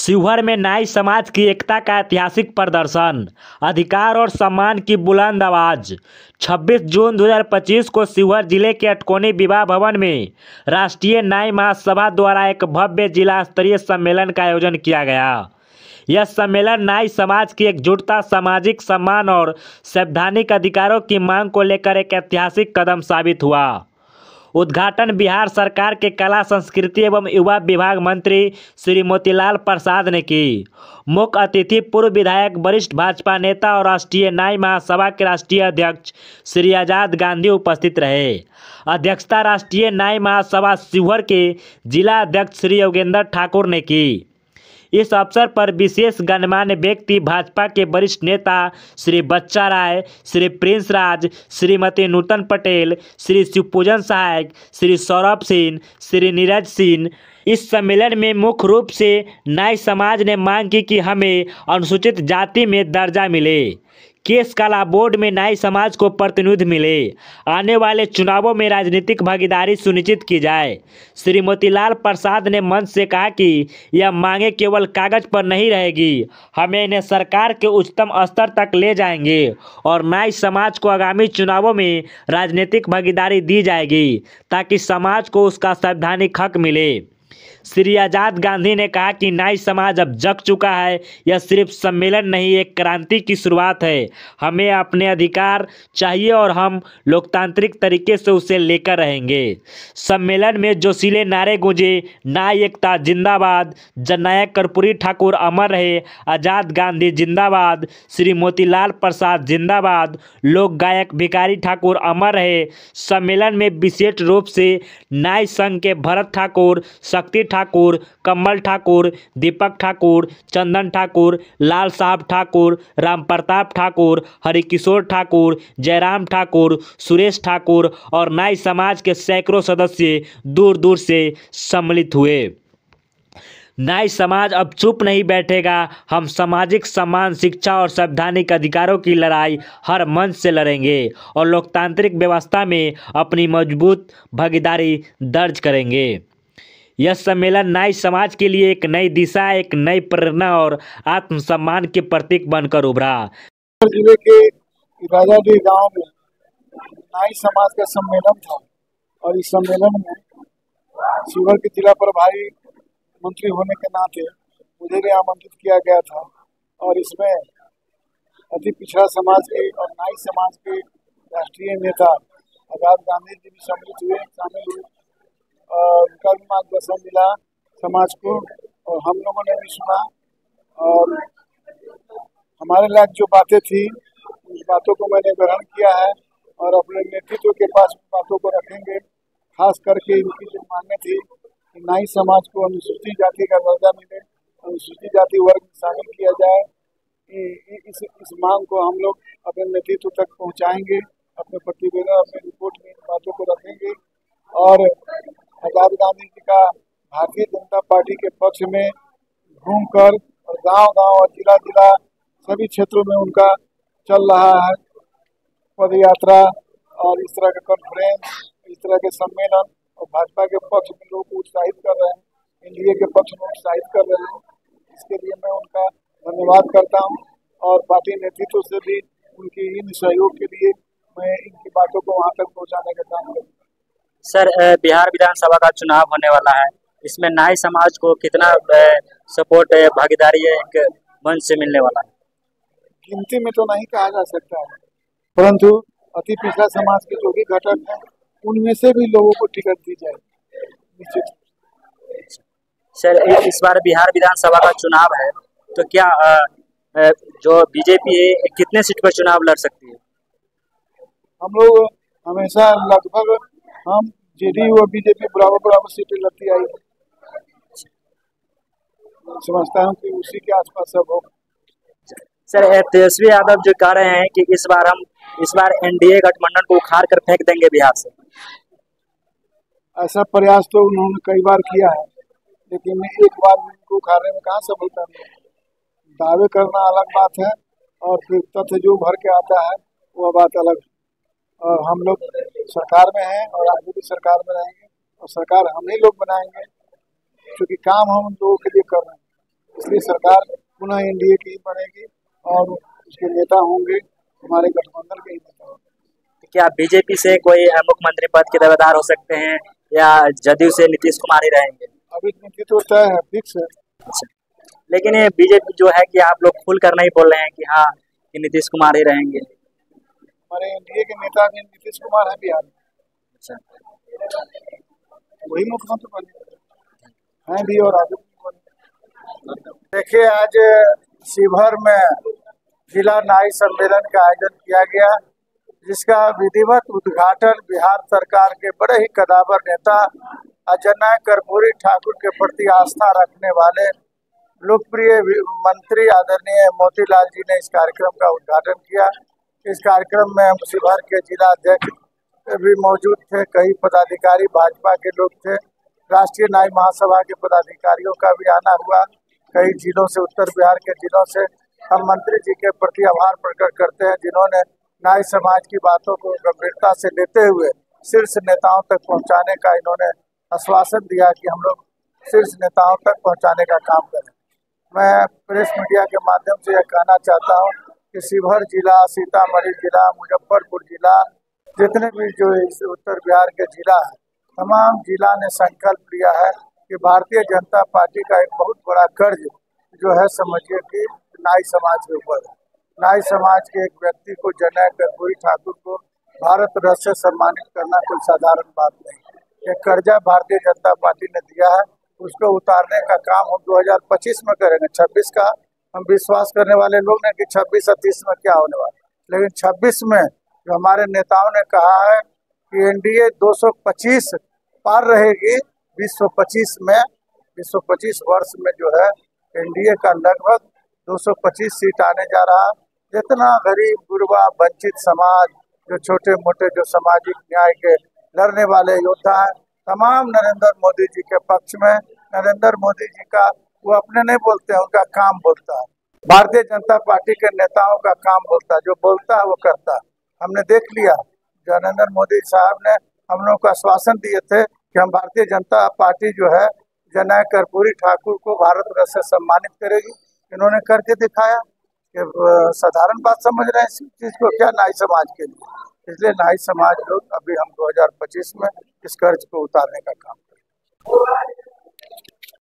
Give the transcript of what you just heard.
शिवहर में नाई समाज की एकता का ऐतिहासिक प्रदर्शन, अधिकार और सम्मान की बुलंद आवाज। 26 जून 2025 को शिवहर जिले के अटकोनी विवाह भवन में राष्ट्रीय नाई महासभा द्वारा एक भव्य जिला स्तरीय सम्मेलन का आयोजन किया गया। यह सम्मेलन नाई समाज की एकजुटता, सामाजिक सम्मान और संवैधानिक अधिकारों की मांग को लेकर एक ऐतिहासिक कदम साबित हुआ। उद्घाटन बिहार सरकार के कला, संस्कृति एवं युवा विभाग मंत्री श्री मोतीलाल प्रसाद ने की। मुख्य अतिथि पूर्व विधायक, वरिष्ठ भाजपा नेता और राष्ट्रीय नाई महासभा के राष्ट्रीय अध्यक्ष श्री आजाद गांधी उपस्थित रहे। अध्यक्षता राष्ट्रीय नाई महासभा शिवहर के जिला अध्यक्ष श्री योगेंद्र ठाकुर ने की। इस अवसर पर विशेष गणमान्य व्यक्ति, भाजपा के वरिष्ठ नेता श्री बच्चा राय, श्री प्रिंस राज, श्रीमती नूतन पटेल, श्री शिवपूजन सहायक, श्री सौरभ सिंह, श्री नीरज सिंह। इस सम्मेलन में मुख्य रूप से नाई समाज ने मांग की कि हमें अनुसूचित जाति में दर्जा मिले, केस कला बोर्ड में नाई समाज को प्रतिनिधि मिले, आने वाले चुनावों में राजनीतिक भागीदारी सुनिश्चित की जाए। श्री मोतीलाल प्रसाद ने मंच से कहा कि यह मांगे केवल कागज पर नहीं रहेगी, हमें इन्हें सरकार के उच्चतम स्तर तक ले जाएंगे और नाई समाज को आगामी चुनावों में राजनीतिक भागीदारी दी जाएगी ताकि समाज को उसका संवैधानिक हक मिले। श्री आजाद गांधी ने कहा कि नाई समाज अब जग चुका है, यह सिर्फ सम्मेलन नहीं, एक क्रांति की शुरुआत है। हमें अपने अधिकार चाहिए और हम लोकतांत्रिक तरीके से उसे लेकर रहेंगे। सम्मेलन में जोशीले नारे गूंजे, नाई एकता जिंदाबाद, जननायक कर्पूरी ठाकुर अमर रहे, आजाद गांधी जिंदाबाद, श्री मोतीलाल प्रसाद जिंदाबाद, लोक गायक भिखारी ठाकुर अमर रहे। सम्मेलन में विशेष रूप से नाई संघ के भरत ठाकुर, शक्ति ठाकुर, कमल ठाकुर, दीपक ठाकुर, चंदन ठाकुर, लाल साहब ठाकुर, राम प्रताप ठाकुर, हरिकिशोर ठाकुर, जयराम ठाकुर, सुरेश ठाकुर और नाई समाज के सैकड़ों सदस्य दूर दूर से सम्मिलित हुए। नाई समाज अब चुप नहीं बैठेगा, हम सामाजिक सम्मान, शिक्षा और संवैधानिक अधिकारों की लड़ाई हर मंच से लड़ेंगे और लोकतांत्रिक व्यवस्था में अपनी मजबूत भागीदारी दर्ज करेंगे। यह सम्मेलन नाई समाज के लिए एक नई दिशा, एक नई प्रेरणा और आत्मसम्मान के प्रतीक बनकर उभरा। जिले के राजाडीह गांव में नाई समाज का सम्मेलन था और इस सम्मेलन में शिवहर के जिला प्रभारी मंत्री होने के नाते मुझे भी आमंत्रित किया गया था और इसमें अति पिछड़ा समाज के और नाई समाज के राष्ट्रीय नेता आजाद गांधी जी भी शामिल हुए और उनका भी मार्गदर्शन मिला समाज को और हम लोगों ने भी सुना और हमारे लायक जो बातें थी उस बातों को मैंने ग्रहण किया है और अपने नेतृत्व के पास बातों को रखेंगे। खास करके इनकी जो मांगे थी कि नाई समाज को अनुसूचित जाति का दर्जा मिले, अनुसूचित जाति वर्ग में शामिल किया जाए, इस मांग को हम लोग अपने नेतृत्व तक पहुंचाएंगे। अपने प्रतिवेदन, अपने रिपोर्ट में इन बातों को रखेंगे और आजाद गांधी जी का भारतीय जनता पार्टी के पक्ष में घूमकर और गांव-गांव और जिला-जिला सभी क्षेत्रों में उनका चल रहा है पद यात्रा और इस तरह के कॉन्फ्रेंस, इस तरह के सम्मेलन और भाजपा के पक्ष में लोग उत्साहित कर रहे हैं, एनडीए के पक्ष में उत्साहित कर रहे हैं। इसके लिए मैं उनका धन्यवाद करता हूं और पार्टी नेतृत्व से भी उनकी इन सहयोग के लिए मैं इनकी बातों को वहां तक पहुंचाने का काम करूँगा। सर, बिहार विधानसभा का चुनाव होने वाला है, इसमें नाई समाज को कितना सपोर्ट, भागीदारी एक मंच से मिलने वाला है? गिनती में तो नहीं कहा जा सकता है, परंतु अति पिछड़ा समाज के जो भी घटक हैं उनमें से भी लोगों को टिकट दी जाएगी निश्चित। सर, इस बार बिहार विधानसभा का चुनाव है तो क्या जो बीजेपी है कितने सीट पर चुनाव लड़ सकती है? हम लोग हमेशा लगभग हम जेडीयू और बीजेपी बराबर सीटें लड़ती आई है। समझता हूँ कि उसी के आसपास सब हो। सर, तेजस्वी यादव जो कह रहे हैं कि इस बार एनडीए गठबंधन को उखाड़ कर फेंक देंगे बिहार से। ऐसा प्रयास तो उन्होंने कई बार किया है, लेकिन एक बार उनको उखाड़ने में कहाँ सफलता मिली। दावे करना अलग बात है और फिर तथ्य जो भर के आता है वह बात अलग है। और हम लोग सरकार में हैं और आगे भी सरकार में रहेंगे और सरकार हम ही लोग बनाएंगे, क्योंकि काम हम लोगों के लिए कर रहे हैं। इसलिए सरकार पुनः एनडीए की ही बनेगी और उसके नेता होंगे हमारे गठबंधन के ही नेता होंगे। क्या बीजेपी से कोई मुख्यमंत्री पद के दावेदार हो सकते हैं या जदयू से नीतीश कुमार ही रहेंगे? अभी नीति तो तय है, फिक्स है। अच्छा, लेकिन ये बीजेपी जो है कि आप लोग खुल कर नहीं बोल रहे हैं कि हाँ कि नीतीश कुमार ही रहेंगे। हमारे एनडीए के नेता भी नीतीश कुमार है बिहार में। अच्छा, वही मुख्यमंत्री बने हैं भी और आगे भी बने। देखिए, आज शिवहर में जिला न्याय सम्मेलन का आयोजन किया गया, जिसका विधिवत उद्घाटन बिहार सरकार के बड़े ही कदावर नेता अजय कर्पूरी ठाकुर के प्रति आस्था रखने वाले लोकप्रिय मंत्री आदरणीय मोतीलाल जी ने इस कार्यक्रम का उद्घाटन किया। इस कार्यक्रम में हम शिवहर के जिला अध्यक्ष भी मौजूद थे, कई पदाधिकारी भाजपा के लोग थे, राष्ट्रीय न्याय महासभा के पदाधिकारियों का भी आना हुआ, कई जिलों से, उत्तर बिहार के जिलों से। हम मंत्री जी के प्रति आभार प्रकट करते हैं जिन्होंने न्याय समाज की बातों को गंभीरता से लेते हुए शीर्ष नेताओं तक पहुंचाने का इन्होंने आश्वासन दिया कि हम लोग शीर्ष नेताओं तक पहुंचाने का काम करें। मैं प्रेस मीडिया के माध्यम से यह कहना चाहता हूं कि शिवहर जिला, सीतामढ़ी जिला, मुजफ्फरपुर जिला, जितने भी जो इस उत्तर बिहार के जिला है, तमाम जिला ने संकल्प लिया है कि भारतीय जनता पार्टी का एक बहुत बड़ा कर्ज जो है, समझिए कि न्याय समाज के ऊपर है। न्याय समाज के एक व्यक्ति को, अजय कर्पूरी ठाकुर को भारत रत्न से सम्मानित करना कोई साधारण बात नहीं। ये कर्जा भारतीय जनता पार्टी ने दिया है, उसको उतारने का काम हम 2025 में करेंगे। 26 का हम विश्वास करने वाले लोग ने कि 26 और 30 में क्या होने वाला, लेकिन 26 में जो हमारे नेताओं ने कहा है कि एनडीए 225 पार रहेगी। 2025 वर्ष में जो है एनडीए का लगभग 225 सीट आने जा रहा। जितना गरीब, गुरबा, वंचित समाज, जो छोटे मोटे, जो सामाजिक न्याय के लड़ने वाले योद्धा हैं, तमाम नरेंद्र मोदी जी के पक्ष में। नरेंद्र मोदी जी का वो अपने नहीं बोलते हैं, उनका काम बोलता है। भारतीय जनता पार्टी के नेताओं का काम बोलता है, जो बोलता है वो करता है। हमने देख लिया, नरेंद्र मोदी साहब ने हम लोगों को आश्वासन दिए थे कि हम भारतीय जनता पार्टी जो है अजय कर्पूरी ठाकुर को भारत रत्न से सम्मानित करेगी। इन्होंने करके दिखाया कि साधारण बात समझ रहे हैं इस चीज को, क्या न्याय समाज के लिए। इसलिए न्याय समाज लोग अभी हम 2025 में इस कर्ज को उतारने का काम करें।